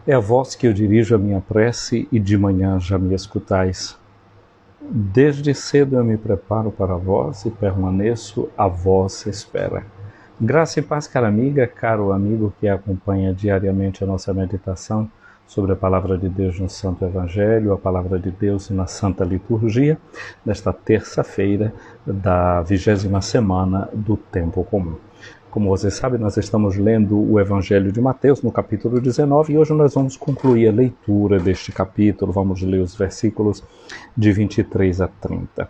É a vós que eu dirijo a minha prece e de manhã já me escutais. Desde cedo eu me preparo para vós e permaneço à vossa espera. Graça e paz, cara amiga, caro amigo que acompanha diariamente a nossa meditação sobre a Palavra de Deus no Santo Evangelho, a Palavra de Deus na Santa Liturgia, nesta terça-feira da 20ª semana do Tempo Comum. Como você sabe, nós estamos lendo o Evangelho de Mateus, no capítulo 19, e hoje nós vamos concluir a leitura deste capítulo. Vamos ler os versículos de 23 a 30.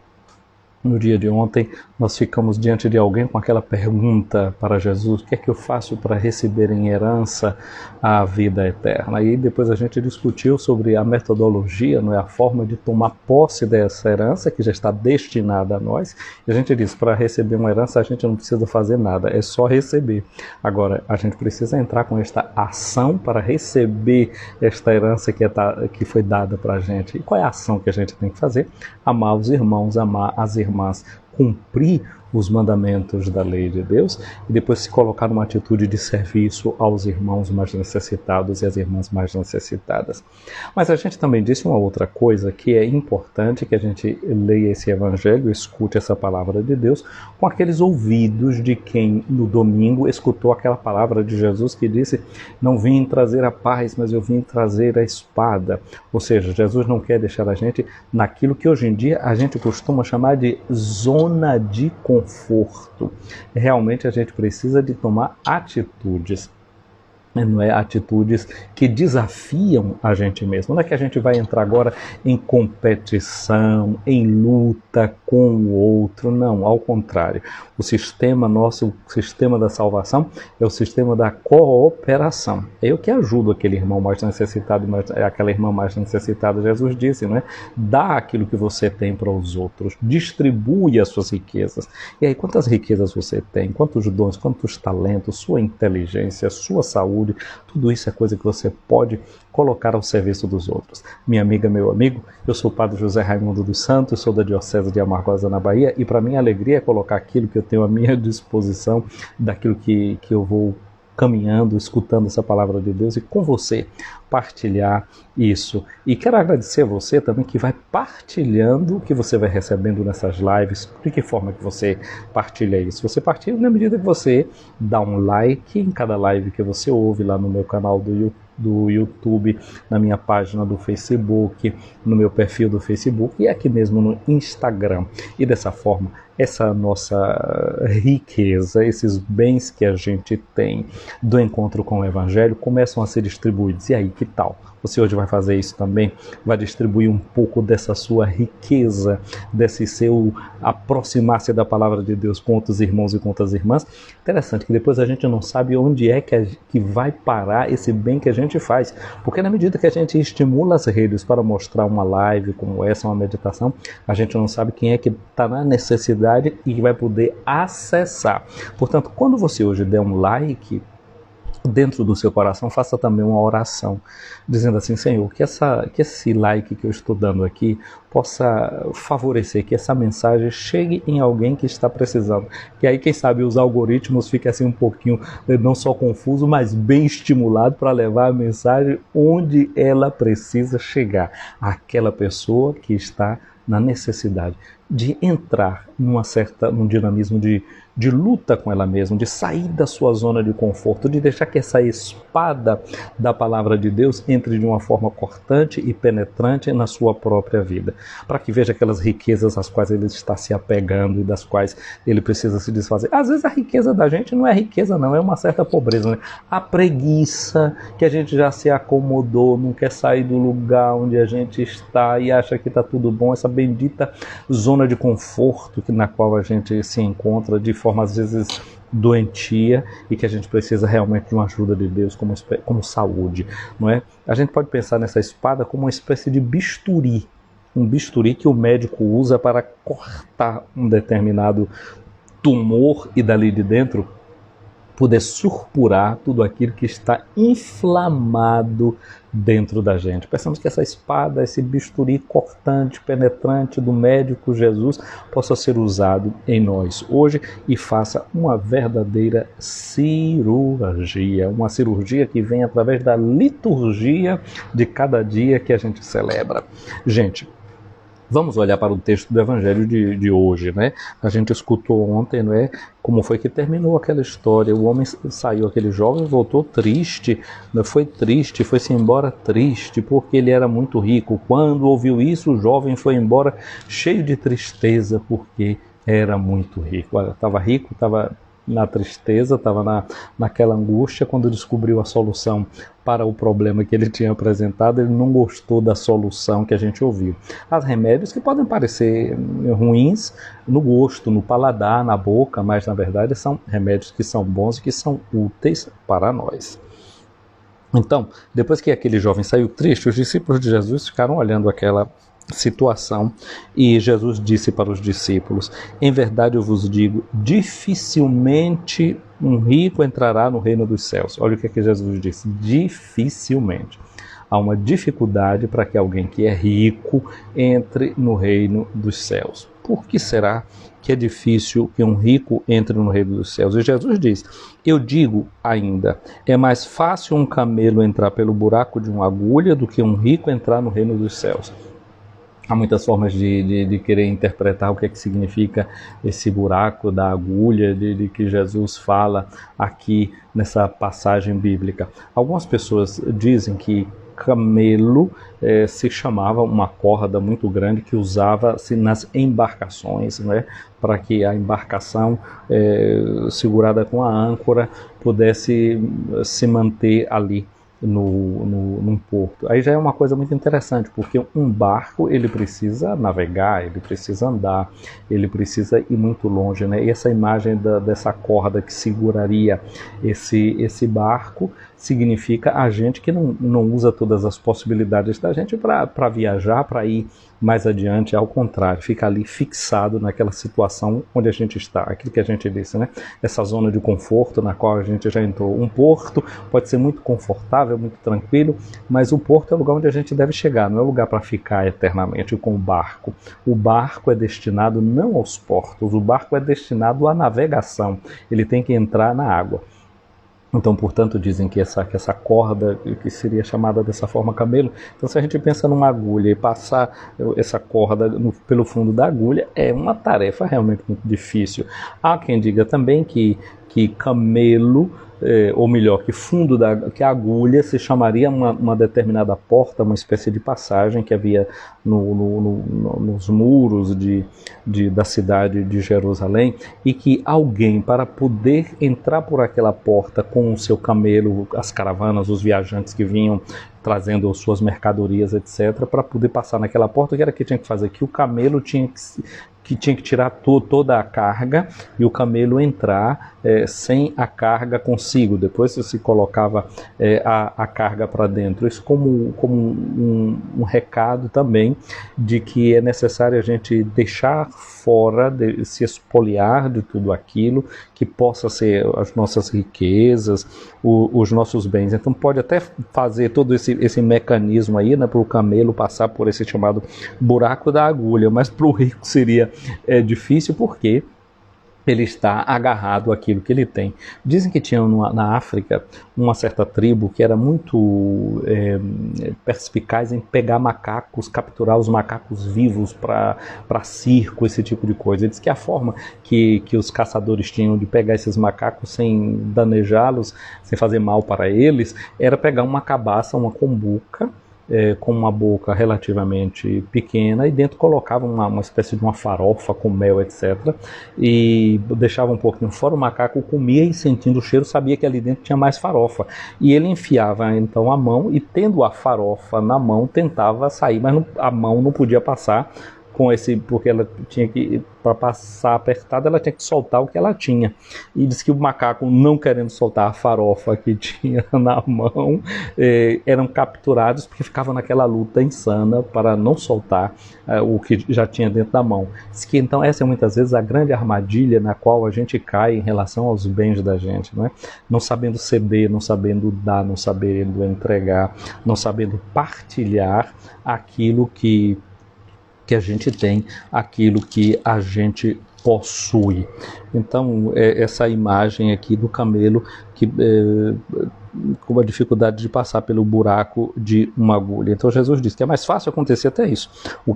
No dia de ontem, nós ficamos diante de alguém com aquela pergunta para Jesus: o que é que eu faço para receber em herança a vida eterna? E depois a gente discutiu sobre a metodologia, não é, a forma de tomar posse dessa herança que já está destinada a nós. E a gente disse: para receber uma herança a gente não precisa fazer nada, é só receber. Agora, a gente precisa entrar com esta ação para receber esta herança que foi dada para a gente. E qual é a ação que a gente tem que fazer? Amar os irmãos, amar as irmãs, cumprir os mandamentos da lei de Deus e depois se colocar numa atitude de serviço aos irmãos mais necessitados e às irmãs mais necessitadas. Mas a gente também disse uma outra coisa, que é importante que a gente leia esse evangelho, escute essa palavra de Deus com aqueles ouvidos de quem no domingo escutou aquela palavra de Jesus que disse: não vim trazer a paz, mas eu vim trazer a espada. Ou seja, Jesus não quer deixar a gente naquilo que hoje em dia a gente costuma chamar de zona de conforto. Realmente a gente precisa de tomar atitudes, não é? Atitudes que desafiam a gente mesmo. Não é que a gente vai entrar agora em competição, em luta com o outro, não, ao contrário. O sistema nosso, o sistema da salvação, é o sistema da cooperação. É eu que ajudo aquele irmão mais necessitado, aquela irmã mais necessitada. Jesus disse, não é? Dá aquilo que você tem para os outros, distribui as suas riquezas. E aí, quantas riquezas você tem? Quantos dons, quantos talentos, sua inteligência, sua saúde, tudo isso é coisa que você pode colocar ao serviço dos outros. Minha amiga, meu amigo, eu sou o Padre José Raimundo dos Santos, sou da Diocese de Amargosa, na Bahia, e para mim a alegria é colocar aquilo que eu tenho à minha disposição, daquilo que eu vou caminhando, escutando essa palavra de Deus, e com você partilhar isso. E quero agradecer a você também que vai partilhando o que você vai recebendo nessas lives. De que forma que você partilha isso? Você partilha na medida que você dá um like em cada live que você ouve lá no meu canal do YouTube, na minha página do Facebook, no meu perfil do Facebook e aqui mesmo no Instagram. E dessa forma, essa nossa riqueza, esses bens que a gente tem do encontro com o Evangelho começam a ser distribuídos. E aí, que tal? Você hoje vai fazer isso também? Vai distribuir um pouco dessa sua riqueza, desse seu aproximar-se da palavra de Deus com outros irmãos e com outras irmãs? Interessante que depois a gente não sabe onde é que vai parar esse bem que a gente faz. Porque na medida que a gente estimula as redes para mostrar uma live como essa, uma meditação, a gente não sabe quem é que está na necessidade e vai poder acessar. Portanto, quando você hoje der um like, dentro do seu coração, faça também uma oração, dizendo assim: Senhor, que esse like que eu estou dando aqui possa favorecer, que essa mensagem chegue em alguém que está precisando. Que aí, quem sabe, os algoritmos fiquem assim um pouquinho, não só confuso, mas bem estimulado para levar a mensagem onde ela precisa chegar. Aquela pessoa que está na necessidade de entrar num dinamismo de luta com ela mesma, de sair da sua zona de conforto, de deixar que essa espada da palavra de Deus entre de uma forma cortante e penetrante na sua própria vida, para que veja aquelas riquezas às quais ele está se apegando e das quais ele precisa se desfazer. Às vezes a riqueza da gente não é riqueza não, é uma certa pobreza, né? A preguiça, que a gente já se acomodou, não quer sair do lugar onde a gente está e acha que está tudo bom, essa bendita zona de conforto na qual a gente se encontra de forma às vezes doentia e que a gente precisa realmente de uma ajuda de Deus como saúde, não é? A gente pode pensar nessa espada como uma espécie de bisturi, um bisturi que o médico usa para cortar um determinado tumor e dali de dentro poder supurar tudo aquilo que está inflamado dentro da gente. Pensamos que essa espada, esse bisturi cortante, penetrante do médico Jesus possa ser usado em nós hoje e faça uma verdadeira cirurgia, uma cirurgia que vem através da liturgia de cada dia que a gente celebra. Gente, vamos olhar para o texto do Evangelho de hoje, né? A gente escutou ontem, não é? Como foi que terminou aquela história? O homem saiu, aquele jovem voltou triste, foi-se embora triste, porque ele era muito rico. Quando ouviu isso, o jovem foi embora cheio de tristeza, porque era muito rico. Olha, estava rico, estava na tristeza, estava naquela angústia. Quando descobriu a solução para o problema que ele tinha apresentado, ele não gostou da solução que a gente ouviu. Há remédios que podem parecer ruins no gosto, no paladar, na boca, mas na verdade são remédios que são bons e que são úteis para nós. Então, depois que aquele jovem saiu triste, os discípulos de Jesus ficaram olhando aquela situação e Jesus disse para os discípulos: em verdade eu vos digo, dificilmente um rico entrará no reino dos céus. Olha o que Jesus disse: dificilmente. Há uma dificuldade para que alguém que é rico entre no reino dos céus. Por que será que é difícil que um rico entre no reino dos céus? E Jesus diz: eu digo ainda, é mais fácil um camelo entrar pelo buraco de uma agulha do que um rico entrar no reino dos céus. Há muitas formas de querer interpretar o que é que significa esse buraco da agulha de que Jesus fala aqui nessa passagem bíblica. Algumas pessoas dizem que camelo se chamava uma corda muito grande que usava-se nas embarcações, né, para que a embarcação segurada com a âncora pudesse se manter ali num porto. Aí já é uma coisa muito interessante, porque um barco ele precisa navegar, ele precisa andar, ele precisa ir muito longe, né? E essa imagem dessa corda que seguraria esse barco significa a gente que não usa todas as possibilidades da gente para viajar, para ir mais adiante. Ao contrário, fica ali fixado naquela situação onde a gente está, aquilo que a gente disse, né? Essa zona de conforto na qual a gente já entrou. Um porto pode ser muito confortável, muito tranquilo, mas o porto é o lugar onde a gente deve chegar, não é o lugar para ficar eternamente com o barco. O barco é destinado não aos portos, o barco é destinado à navegação, ele tem que entrar na água. Então, portanto, dizem que essa corda, que seria chamada dessa forma camelo, então se a gente pensa numa agulha e passar essa corda pelo fundo da agulha, é uma tarefa realmente muito difícil. Há quem diga também que camelo, ou melhor, que a agulha se chamaria uma determinada porta, uma espécie de passagem que havia nos muros da cidade de Jerusalém, e que alguém, para poder entrar por aquela porta com o seu camelo, as caravanas, os viajantes que vinham trazendo suas mercadorias, etc., para poder passar naquela porta, o que era que tinha que fazer? Que o camelo tinha que tirar toda a carga e o camelo entrar sem a carga consigo. Depois se colocava a carga para dentro. Isso como um recado também de que é necessário a gente deixar fora, se espoliar de tudo aquilo que possa ser as nossas riquezas, os nossos bens. Então pode até fazer todo esse mecanismo aí, né, para o camelo passar por esse chamado buraco da agulha, mas para o rico seria difícil, porque ele está agarrado àquilo que ele tem. Dizem que tinha na África uma certa tribo que era muito perspicaz em pegar macacos, capturar os macacos vivos para circo, esse tipo de coisa. Diz que a forma que os caçadores tinham de pegar esses macacos sem danejá-los, sem fazer mal para eles, era pegar uma cabaça, uma cumbuca, com uma boca relativamente pequena, e dentro colocava uma espécie de uma farofa com mel, etc. E deixava um pouquinho fora, o macaco comia e, sentindo o cheiro, sabia que ali dentro tinha mais farofa. E ele enfiava então a mão e, tendo a farofa na mão, tentava sair, mas a mão não podia passar porque ela tinha que, para passar apertada, ela tinha que soltar o que ela tinha. E diz que o macaco, não querendo soltar a farofa que tinha na mão, eram capturados porque ficavam naquela luta insana para não soltar o que já tinha dentro da mão. Diz que então essa é muitas vezes a grande armadilha na qual a gente cai em relação aos bens da gente, não é? Não sabendo ceder, não sabendo dar, não sabendo entregar, não sabendo partilhar aquilo que a gente tem, aquilo que a gente possui. Então, essa imagem aqui do camelo que com a dificuldade de passar pelo buraco de uma agulha. Então Jesus diz que é mais fácil acontecer até isso,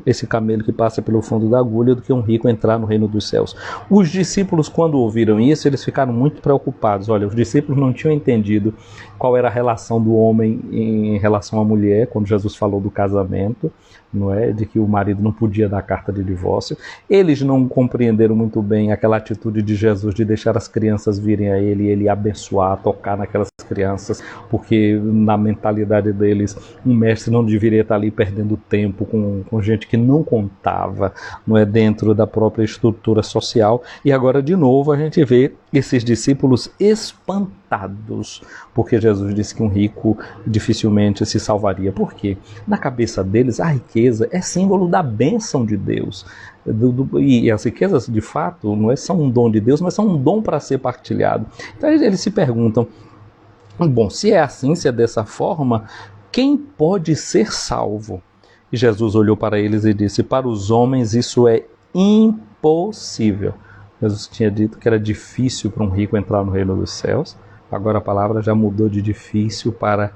esse camelo que passa pelo fundo da agulha, do que um rico entrar no reino dos céus. Os discípulos, quando ouviram isso, eles ficaram muito preocupados. Olha, os discípulos não tinham entendido qual era a relação do homem em relação à mulher, quando Jesus falou do casamento, não é? De que o marido não podia dar carta de divórcio. Eles não compreenderam muito bem aquela atitude de Jesus de deixar as crianças virem a ele, ele abençoar, tocar naquelas crianças, porque na mentalidade deles um mestre não deveria estar ali perdendo tempo com gente que não contava, não é, dentro da própria estrutura social. E agora de novo a gente vê esses discípulos espantados, porque Jesus disse que um rico dificilmente se salvaria. Por quê? Na cabeça deles a riqueza é símbolo da bênção de Deus. E as riquezas de fato não são um dom de Deus, mas são um dom para ser partilhado. Então eles se perguntam, bom, se é assim, se é dessa forma, quem pode ser salvo? E Jesus olhou para eles e disse, para os homens isso é impossível. Jesus tinha dito que era difícil para um rico entrar no reino dos céus. Agora a palavra já mudou de difícil para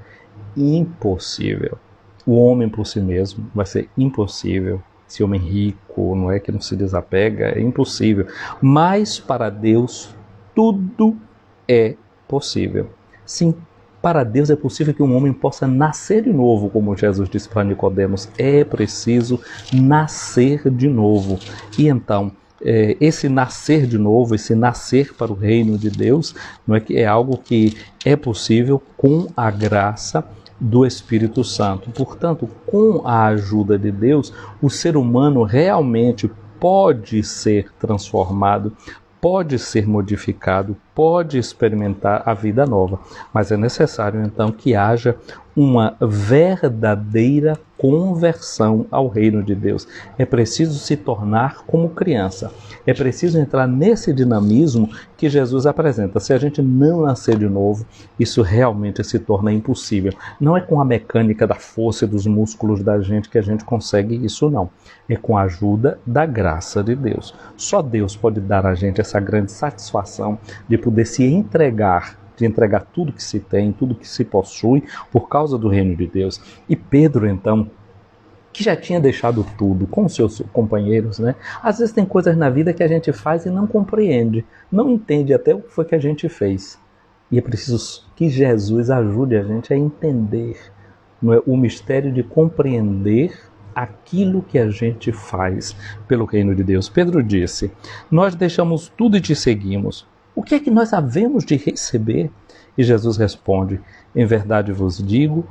impossível. O homem por si mesmo vai ser impossível. Esse homem rico, não é, que não se desapega, é impossível. Mas para Deus tudo é possível. Sim, para Deus é possível que um homem possa nascer de novo, como Jesus disse para Nicodemos. É preciso nascer de novo. E então, esse nascer de novo, esse nascer para o reino de Deus, não é, que é algo que é possível com a graça do Espírito Santo. Portanto, com a ajuda de Deus, o ser humano realmente pode ser transformado, pode ser modificado, pode experimentar a vida nova. Mas é necessário então que haja uma verdadeira conversão ao reino de Deus. É preciso se tornar como criança. É preciso entrar nesse dinamismo que Jesus apresenta. Se a gente não nascer de novo, isso realmente se torna impossível. Não é com a mecânica da força e dos músculos da gente que a gente consegue isso, não. É com a ajuda da graça de Deus. Só Deus pode dar a gente essa grande satisfação de poder se entregar, de entregar tudo que se tem, tudo que se possui, por causa do reino de Deus. E Pedro, então, que já tinha deixado tudo com seus companheiros, né? Às vezes tem coisas na vida que a gente faz e não compreende, não entende até o que foi que a gente fez. E é preciso que Jesus ajude a gente a entender, não é, o mistério de compreender aquilo que a gente faz pelo reino de Deus. Pedro disse, nós deixamos tudo e te seguimos. O que é que nós havemos de receber? E Jesus responde, em verdade vos digo,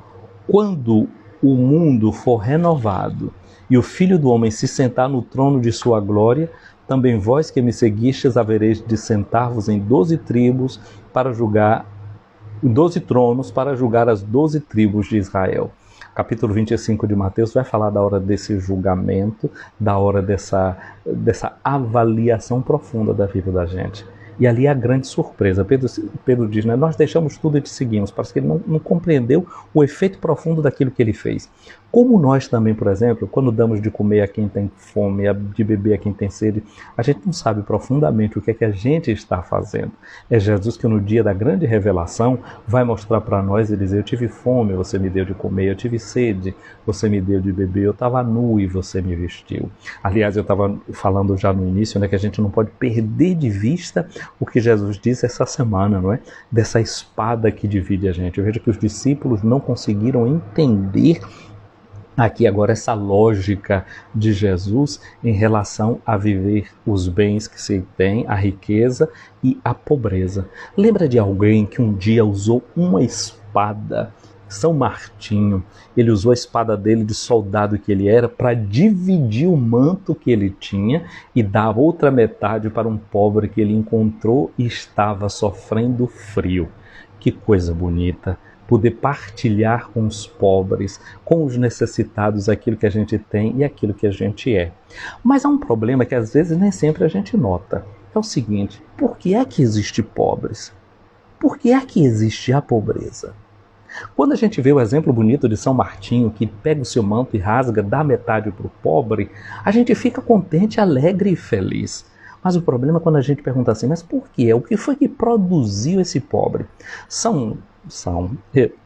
quando o mundo for renovado e o Filho do Homem se sentar no trono de sua glória, também vós que me seguistes havereis de sentar-vos em 12 tribos para julgar, 12 tronos para julgar as 12 tribos de Israel. Capítulo 25 de Mateus vai falar da hora desse julgamento, da hora dessa avaliação profunda da vida da gente. E ali é a grande surpresa. Pedro diz, né, nós deixamos tudo e te seguimos. Parece que ele não compreendeu o efeito profundo daquilo que ele fez. Como nós também, por exemplo, quando damos de comer a quem tem fome, de beber a quem tem sede, a gente não sabe profundamente o que é que a gente está fazendo. É Jesus que no dia da grande revelação vai mostrar para nós e dizer, eu tive fome, você me deu de comer, eu tive sede, você me deu de beber, eu estava nu e você me vestiu. Aliás, eu estava falando já no início, né, que a gente não pode perder de vista o que Jesus disse essa semana, não é? Dessa espada que divide a gente. Eu vejo que os discípulos não conseguiram entender aqui agora essa lógica de Jesus em relação a viver os bens que se tem, a riqueza e a pobreza. Lembra de alguém que um dia usou uma espada São Martinho, ele usou a espada dele de soldado que ele era para dividir o manto que ele tinha e dar outra metade para um pobre que ele encontrou e estava sofrendo frio. Que coisa bonita! Poder partilhar com os pobres, com os necessitados, aquilo que a gente tem e aquilo que a gente é. Mas há um problema que às vezes nem sempre a gente nota. É o seguinte: por que é que existe pobres? Por que é que existe a pobreza? Quando a gente vê o exemplo bonito de São Martinho, que pega o seu manto e rasga, dá metade para o pobre, a gente fica contente, alegre e feliz. Mas o problema é quando a gente pergunta assim: mas por quê? O que foi que produziu esse pobre?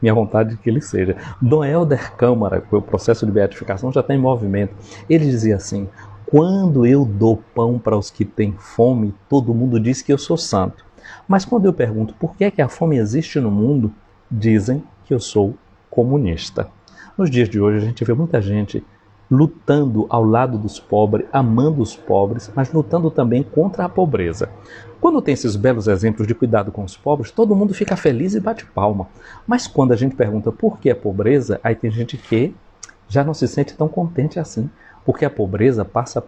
Minha vontade de que ele seja. Dom Helder Câmara, que o processo de beatificação já está em movimento, ele dizia assim: quando eu dou pão para os que têm fome, todo mundo diz que eu sou santo. Mas quando eu pergunto por que é que a fome existe no mundo, dizem que eu sou comunista. Nos dias de hoje a gente vê muita gente lutando ao lado dos pobres, amando os pobres, mas lutando também contra a pobreza. Quando tem esses belos exemplos de cuidado com os pobres, todo mundo fica feliz e bate palma. Mas quando a gente pergunta por que a pobreza, aí tem gente que já não se sente tão contente assim, porque a pobreza passa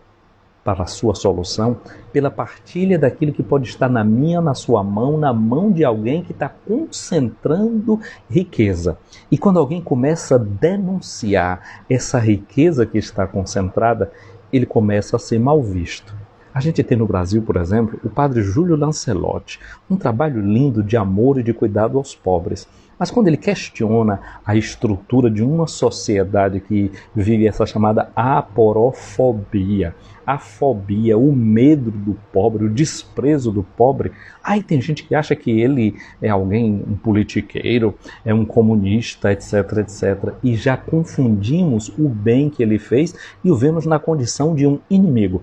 para a sua solução pela partilha daquilo que pode estar na minha, na sua mão, na mão de alguém que está concentrando riqueza. E quando alguém começa a denunciar essa riqueza que está concentrada, ele começa a ser mal visto. A gente tem no Brasil, por exemplo, o padre Júlio Lancelotti, um trabalho lindo de amor e de cuidado aos pobres. Mas quando ele questiona a estrutura de uma sociedade que vive essa chamada aporofobia, a fobia, o medo do pobre, o desprezo do pobre, aí tem gente que acha que ele é alguém, um politiqueiro, é um comunista, etc, etc. E já confundimos o bem que ele fez e o vemos na condição de um inimigo.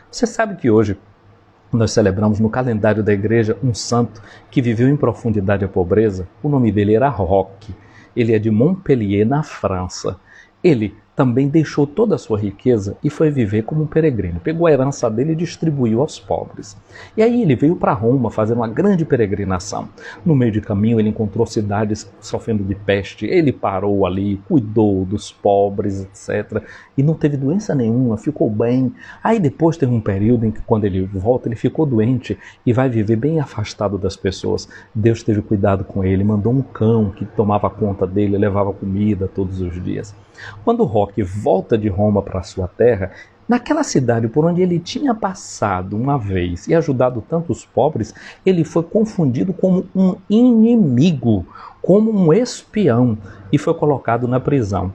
Você sabe que hoje nós celebramos no calendário da igreja um santo que viveu em profundidade a pobreza? O nome dele era Roque. Ele é de Montpellier, na França. Ele também deixou toda a sua riqueza e foi viver como um peregrino. Pegou a herança dele e distribuiu aos pobres. E aí ele veio para Roma fazer uma grande peregrinação. No meio de caminho ele encontrou cidades sofrendo de peste. Ele parou ali, cuidou dos pobres, etc. E não teve doença nenhuma, ficou bem. Aí depois teve um período em que quando ele volta, ele ficou doente e vai viver bem afastado das pessoas. Deus teve cuidado com ele, mandou um cão que tomava conta dele, levava comida todos os dias. Quando Roque volta de Roma para a sua terra, naquela cidade por onde ele tinha passado uma vez e ajudado tantos pobres, ele foi confundido como um inimigo, como um espião e foi colocado na prisão.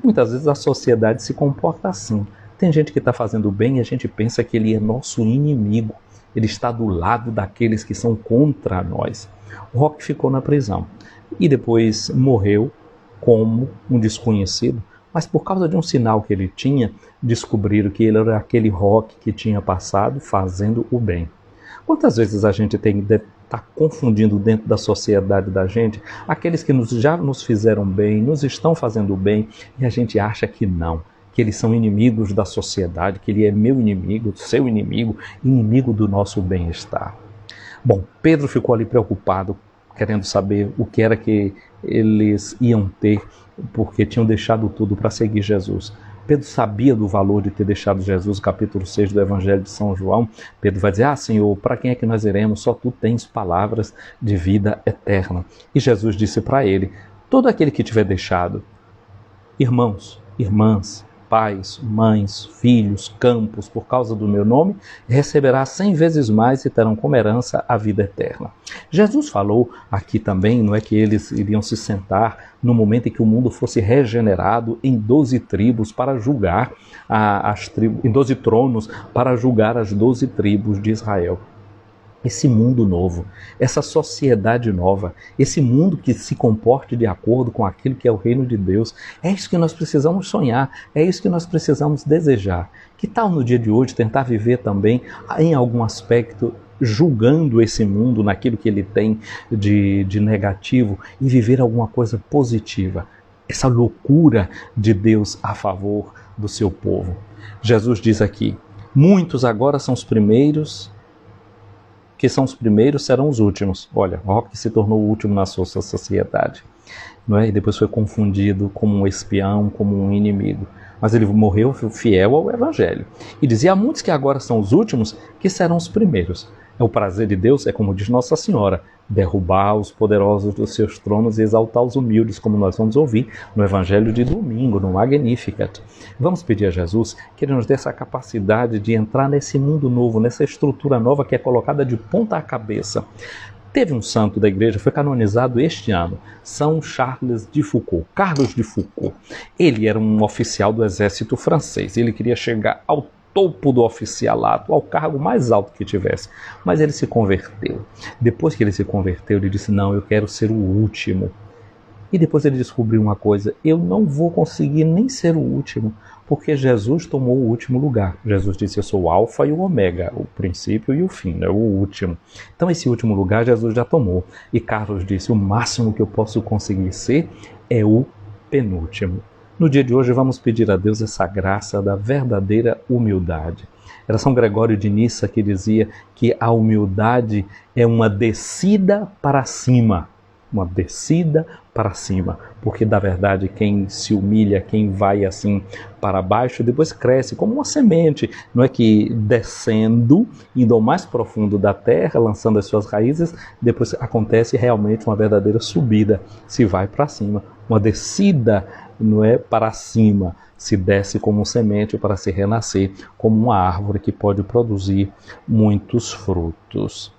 Muitas vezes a sociedade se comporta assim. Tem gente que está fazendo bem e a gente pensa que ele é nosso inimigo. Ele está do lado daqueles que são contra nós. O Roque ficou na prisão e depois morreu como um desconhecido, mas por causa de um sinal que ele tinha, descobriram que ele era aquele Roque que tinha passado fazendo o bem. Quantas vezes a gente está confundindo dentro da sociedade da gente aqueles que já nos fizeram bem, nos estão fazendo bem, e a gente acha que não, que eles são inimigos da sociedade, que ele é meu inimigo, seu inimigo, inimigo do nosso bem-estar. Bom, Pedro ficou ali preocupado, querendo saber o que era que eles iam ter, porque tinham deixado tudo para seguir Jesus. Pedro sabia do valor de ter deixado Jesus, capítulo 6 do Evangelho de São João. Pedro vai dizer: Senhor, para quem é que nós iremos? Só tu tens palavras de vida eterna. E Jesus disse para ele: todo aquele que tiver deixado irmãos, irmãs, pais, mães, filhos, campos, por causa do meu nome, receberá 100 vezes mais e terão como herança a vida eterna. Jesus falou aqui também, não é que eles iriam se sentar no momento em que o mundo fosse regenerado em 12 tribos para julgar as tribos, em 12 tronos para julgar as 12 tribos de Israel. Esse mundo novo, essa sociedade nova, esse mundo que se comporte de acordo com aquilo que é o reino de Deus, é isso que nós precisamos sonhar, é isso que nós precisamos desejar. Que tal no dia de hoje tentar viver também em algum aspecto julgando esse mundo naquilo que ele tem de negativo e viver alguma coisa positiva? Essa loucura de Deus a favor do seu povo. Jesus diz aqui: muitos agora são os primeiros que são os primeiros serão os últimos. Olha, Roque se tornou o último na sua sociedade, não é? E depois foi confundido como um espião, como um inimigo. Mas ele morreu fiel ao Evangelho. E dizia: há muitos que agora são os últimos, que serão os primeiros. É o prazer de Deus, é como diz Nossa Senhora, derrubar os poderosos dos seus tronos e exaltar os humildes, como nós vamos ouvir no Evangelho de domingo, no Magnificat. Vamos pedir a Jesus que Ele nos dê essa capacidade de entrar nesse mundo novo, nessa estrutura nova que é colocada de ponta cabeça. Teve um santo da igreja, foi canonizado este ano, São Charles de Foucauld, Carlos de Foucauld. Ele era um oficial do exército francês, ele queria chegar ao topo do oficialato, ao cargo mais alto que tivesse, mas ele se converteu. Depois que ele se converteu, ele disse: não, eu quero ser o último. E depois ele descobriu uma coisa: eu não vou conseguir nem ser o último, porque Jesus tomou o último lugar. Jesus disse: eu sou o alfa e o ômega, o princípio e o fim, né? O último. Então esse último lugar Jesus já tomou. E Carlos disse: o máximo que eu posso conseguir ser é o penúltimo. No dia de hoje vamos pedir a Deus essa graça da verdadeira humildade. Era São Gregório de Nissa que dizia que a humildade é uma descida para cima. Uma descida para cima, porque da verdade quem se humilha, quem vai assim para baixo, depois cresce como uma semente, não é que descendo, indo ao mais profundo da terra, lançando as suas raízes, depois acontece realmente uma verdadeira subida, se vai para cima, uma descida, não é, para cima, se desce como semente para se renascer como uma árvore que pode produzir muitos frutos.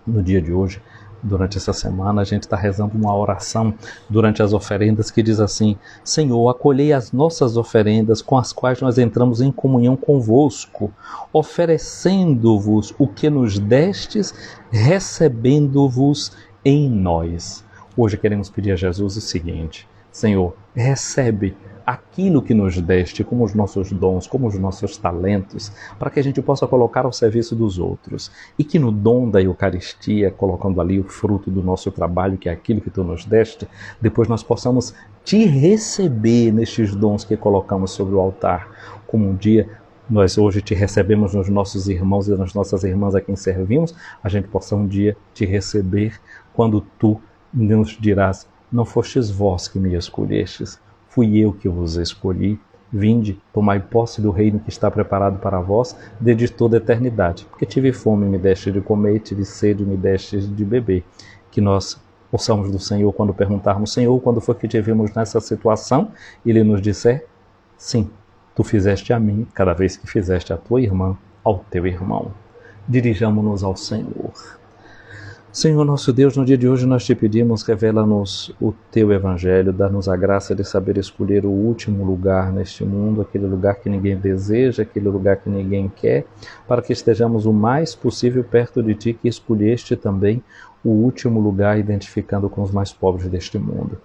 No dia de hoje, durante essa semana, a gente está rezando uma oração durante as oferendas que diz assim: Senhor, acolhei as nossas oferendas com as quais nós entramos em comunhão convosco, oferecendo-vos o que nos destes, recebendo-vos em nós. Hoje queremos pedir a Jesus o seguinte: Senhor, recebe aquilo que nos deste, como os nossos dons, como os nossos talentos, para que a gente possa colocar ao serviço dos outros. E que no dom da Eucaristia, colocando ali o fruto do nosso trabalho, que é aquilo que tu nos deste, depois nós possamos te receber nestes dons que colocamos sobre o altar. Como um dia nós hoje te recebemos nos nossos irmãos e nas nossas irmãs a quem servimos, a gente possa um dia te receber quando tu nos dirás: não fostes vós que me escolhestes, fui eu que vos escolhi. Vinde, tomai posse do reino que está preparado para vós desde toda a eternidade. Porque tive fome, me deste de comer, tive sede, me deste de beber. Que nós possamos do Senhor, quando perguntarmos: Senhor, quando foi que te vimos nessa situação? Ele nos disser: sim, tu fizeste a mim, cada vez que fizeste a tua irmã, ao teu irmão. Dirijamo-nos ao Senhor. Senhor nosso Deus, no dia de hoje nós te pedimos: revela-nos o teu Evangelho, dá-nos a graça de saber escolher o último lugar neste mundo, aquele lugar que ninguém deseja, aquele lugar que ninguém quer, para que estejamos o mais possível perto de ti, que escolheste também o último lugar, identificando com os mais pobres deste mundo.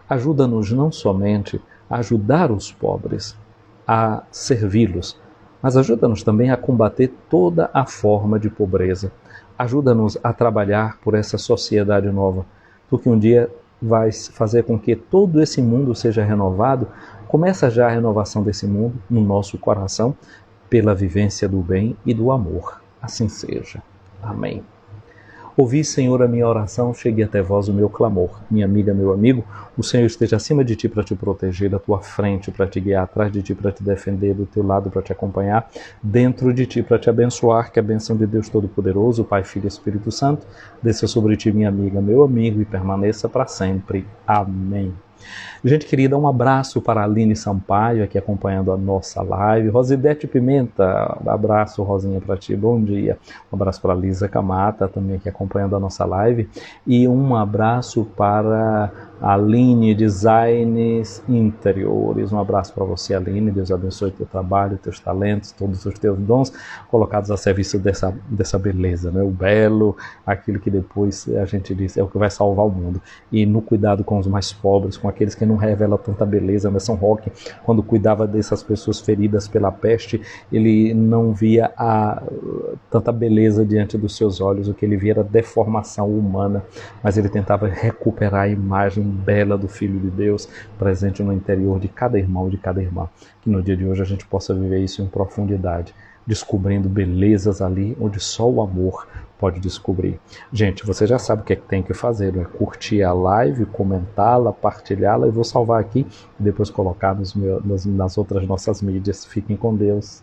Ajuda-nos não somente a ajudar os pobres, a servi-los, mas ajuda-nos também a combater toda a forma de pobreza. Ajuda-nos a trabalhar por essa sociedade nova. Tu que um dia vais fazer com que todo esse mundo seja renovado, começa já a renovação desse mundo no nosso coração, pela vivência do bem e do amor. Assim seja. Amém. Ouvi, Senhor, a minha oração, chegue até vós o meu clamor. Minha amiga, meu amigo, o Senhor esteja acima de ti para te proteger, à tua frente para te guiar, atrás de ti para te defender, do teu lado para te acompanhar, dentro de ti para te abençoar, que a bênção de Deus Todo-Poderoso, Pai, Filho e Espírito Santo, desça sobre ti, minha amiga, meu amigo, e permaneça para sempre. Amém. Gente querida, um abraço para a Aline Sampaio, aqui acompanhando a nossa live. Rosidete Pimenta, abraço, Rosinha, para ti, bom dia. Um abraço para a Lisa Camata, também aqui acompanhando a nossa live. E um abraço para a Aline Designs Interiores. Um abraço para você, Aline. Deus abençoe teu trabalho, teus talentos, todos os teus dons colocados a serviço dessa beleza, né? O belo, aquilo que depois a gente diz é o que vai salvar o mundo. E no cuidado com os mais pobres, com aqueles que não revelam tanta beleza, né? São Roque, quando cuidava dessas pessoas feridas pela peste, ele não via tanta beleza diante dos seus olhos. O que ele via era deformação humana, mas ele tentava recuperar a imagem bela do Filho de Deus presente no interior de cada irmão e de cada irmã. Que no dia de hoje a gente possa viver isso em profundidade, descobrindo belezas ali onde só o amor pode descobrir. Gente, você já sabe o que é que tem que fazer, não é? Curtir a live, comentá-la, partilhá-la, e vou salvar aqui e depois colocar nas outras nossas mídias. Fiquem com Deus.